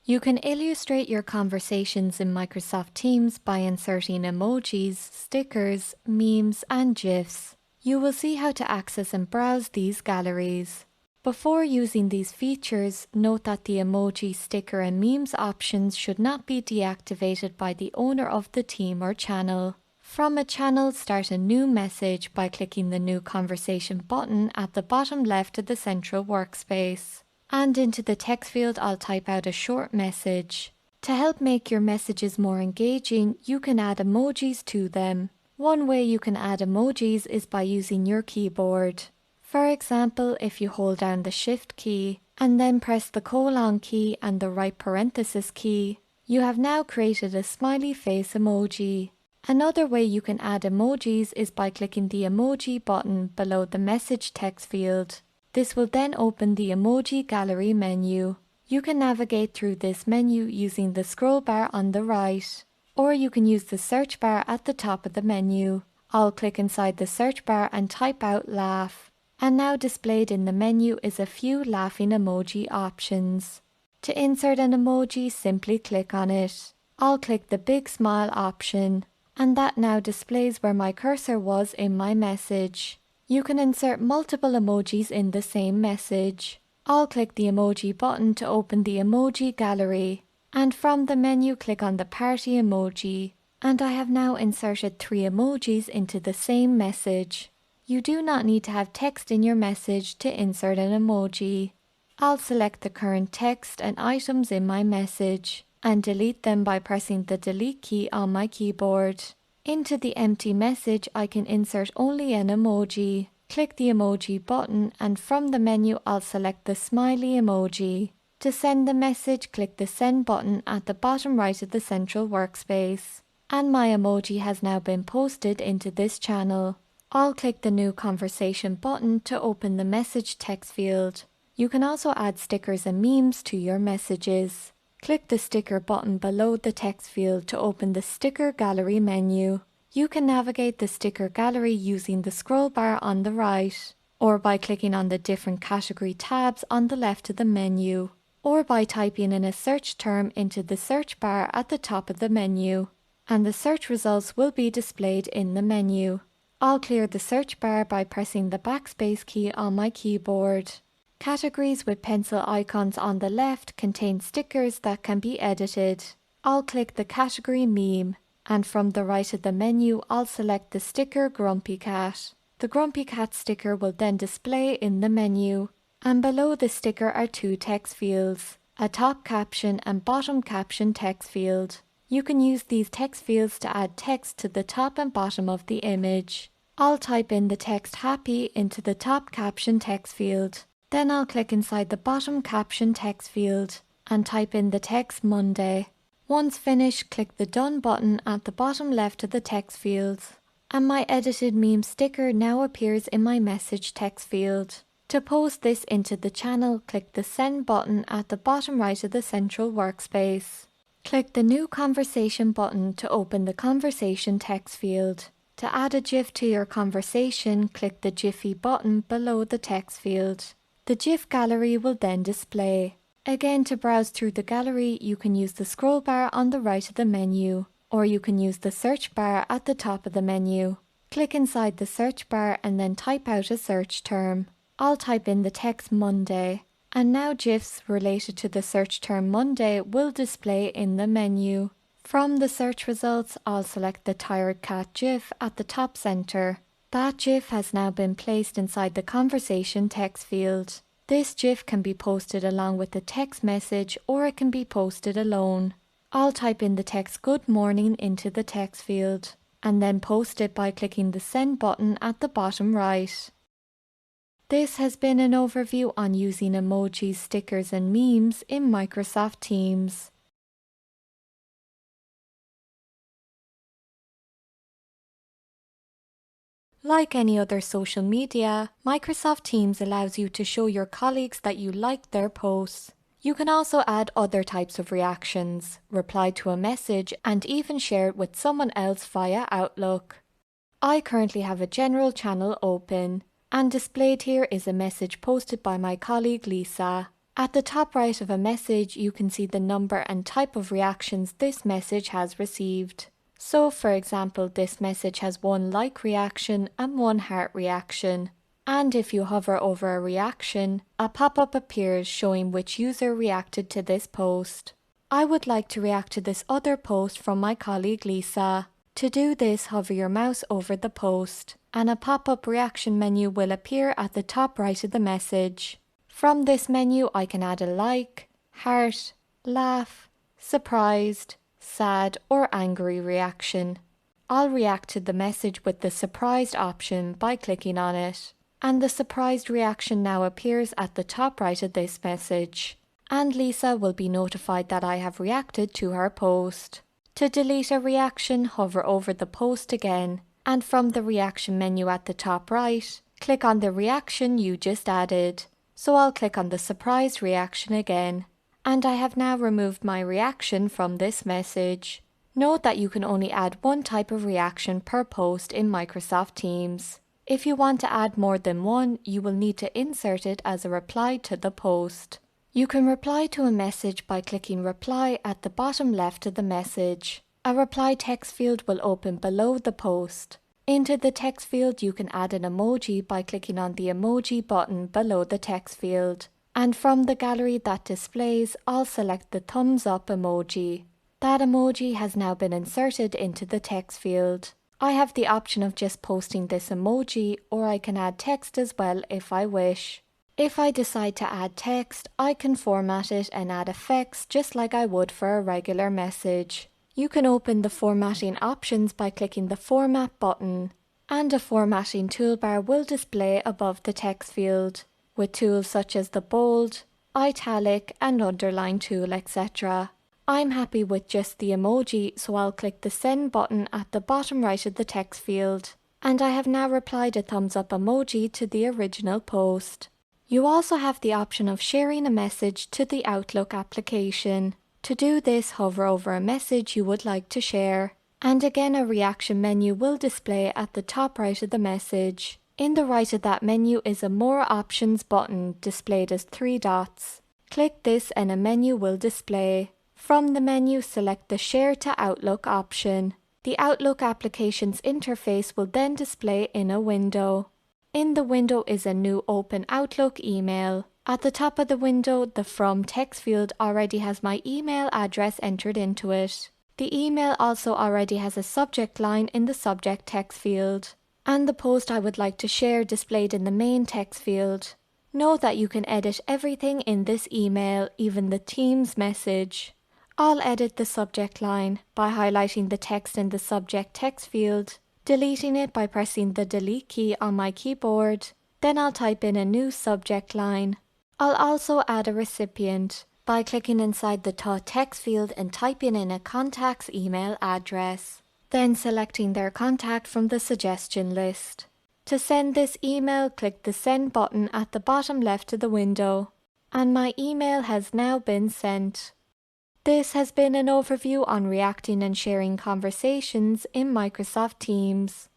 You can illustrate your conversations in Microsoft Teams by inserting emojis, stickers, memes, and GIFs. You will see how to access and browse these galleries. Before using these features, note that the emoji, sticker, and memes options should not be deactivated by the owner of the team or channel. From a channel, start a new message by clicking the New Conversation button at the bottom left of the central workspace. And into the text field, I'll type out a short message. To help make your messages more engaging, you can add emojis to them. One way you can add emojis is by using your keyboard. For example, if you hold down the Shift key and then press the colon key and the right parenthesis key, you have now created a smiley face emoji. Another way you can add emojis is by clicking the emoji button below the message text field. This will then open the emoji gallery menu. You can navigate through this menu using the scroll bar on the right, or you can use the search bar at the top of the menu. I'll click inside the search bar and type out laugh. And now displayed in the menu is a few laughing emoji options. To insert an emoji, simply click on it. I'll click the big smile option, and that now displays where my cursor was in my message. You can insert multiple emojis in the same message. I'll click the emoji button to open the emoji gallery, and from the menu click on the party emoji, and I have now inserted 3 emojis into the same message. You do not need to have text in your message to insert an emoji. I'll select the current text and items in my message, and delete them by pressing the delete key on my keyboard. Into the empty message, I can insert only an emoji. Click the emoji button, and from the menu I'll select the smiley emoji. To send the message, click the send button at the bottom right of the central workspace. And my emoji has now been posted into this channel. I'll click the new conversation button to open the message text field. You can also add stickers and memes to your messages. Click the sticker button below the text field to open the sticker gallery menu. You can navigate the sticker gallery using the scroll bar on the right, or by clicking on the different category tabs on the left of the menu, or by typing in a search term into the search bar at the top of the menu, and the search results will be displayed in the menu. I'll clear the search bar by pressing the backspace key on my keyboard. Categories with pencil icons on the left contain stickers that can be edited. I'll click the category meme, and from the right of the menu I'll select the sticker Grumpy Cat. The Grumpy Cat sticker will then display in the menu, and below the sticker are 2 text fields, a top caption and bottom caption text field. You can use these text fields to add text to the top and bottom of the image. I'll type in the text happy into the top caption text field. Then I'll click inside the bottom caption text field and type in the text Monday. Once finished, click the Done button at the bottom left of the text fields. And my edited meme sticker now appears in my message text field. To post this into the channel, click the Send button at the bottom right of the central workspace. Click the New Conversation button to open the conversation text field. To add a GIF to your conversation, click the Jiffy button below the text field. The GIF gallery will then display. Again, to browse through the gallery, you can use the scroll bar on the right of the menu, or you can use the search bar at the top of the menu. Click inside the search bar and then type out a search term. I'll type in the text Monday, and now GIFs related to the search term Monday will display in the menu. From the search results, I'll select the Tired Cat GIF at the top center. That GIF has now been placed inside the conversation text field. This GIF can be posted along with the text message, or it can be posted alone. I'll type in the text Good Morning into the text field, and then post it by clicking the Send button at the bottom right. This has been an overview on using emojis, stickers, and memes in Microsoft Teams. Like any other social media, Microsoft Teams allows you to show your colleagues that you liked their posts. You can also add other types of reactions, reply to a message, and even share it with someone else via Outlook. I currently have a general channel open, and displayed here is a message posted by my colleague Lisa. At the top right of a message, you can see the number and type of reactions this message has received. So, for example, this message has 1 like reaction and 1 heart reaction. And if you hover over a reaction, a pop-up appears showing which user reacted to this post. I would like to react to this other post from my colleague Lisa. To do this, hover your mouse over the post, and a pop-up reaction menu will appear at the top right of the message. From this menu, I can add a like, heart, laugh, surprised, sad or angry reaction. I'll react to the message with the surprised option by clicking on it, and the surprised reaction now appears at the top right of this message, and Lisa will be notified that I have reacted to her post. To delete a reaction, hover over the post again, and from the reaction menu at the top right, click on the reaction you just added. So I'll click on the surprise reaction again, and I have now removed my reaction from this message. Note that you can only add 1 type of reaction per post in Microsoft Teams. If you want to add more than 1, you will need to insert it as a reply to the post. You can reply to a message by clicking Reply at the bottom left of the message. A reply text field will open below the post. Into the text field, you can add an emoji by clicking on the emoji button below the text field. And from the gallery that displays, I'll select the thumbs up emoji. That emoji has now been inserted into the text field. I have the option of just posting this emoji, or I can add text as well if I wish. If I decide to add text, I can format it and add effects just like I would for a regular message. You can open the formatting options by clicking the Format button, and a formatting toolbar will display above the text field, with tools such as the bold, italic and underline tool, etc. I'm happy with just the emoji, so I'll click the Send button at the bottom right of the text field, and I have now replied a thumbs up emoji to the original post. You also have the option of sharing a message to the Outlook application. To do this, hover over a message you would like to share, and again a reaction menu will display at the top right of the message. In the right of that menu is a More Options button displayed as 3 dots. Click this and a menu will display. From the menu, select the Share to Outlook option. The Outlook application's interface will then display in a window. In the window is a new Open Outlook email. At the top of the window, the From text field already has my email address entered into it. The email also already has a subject line in the subject text field, and the post I would like to share displayed in the main text field. Note that you can edit everything in this email, even the Teams message. I'll edit the subject line by highlighting the text in the subject text field, deleting it by pressing the Delete key on my keyboard. Then I'll type in a new subject line. I'll also add a recipient by clicking inside the text field and typing in a contact's email address, then selecting their contact from the suggestion list. To send this email, click the Send button at the bottom left of the window, and my email has now been sent. This has been an overview on reacting and sharing conversations in Microsoft Teams.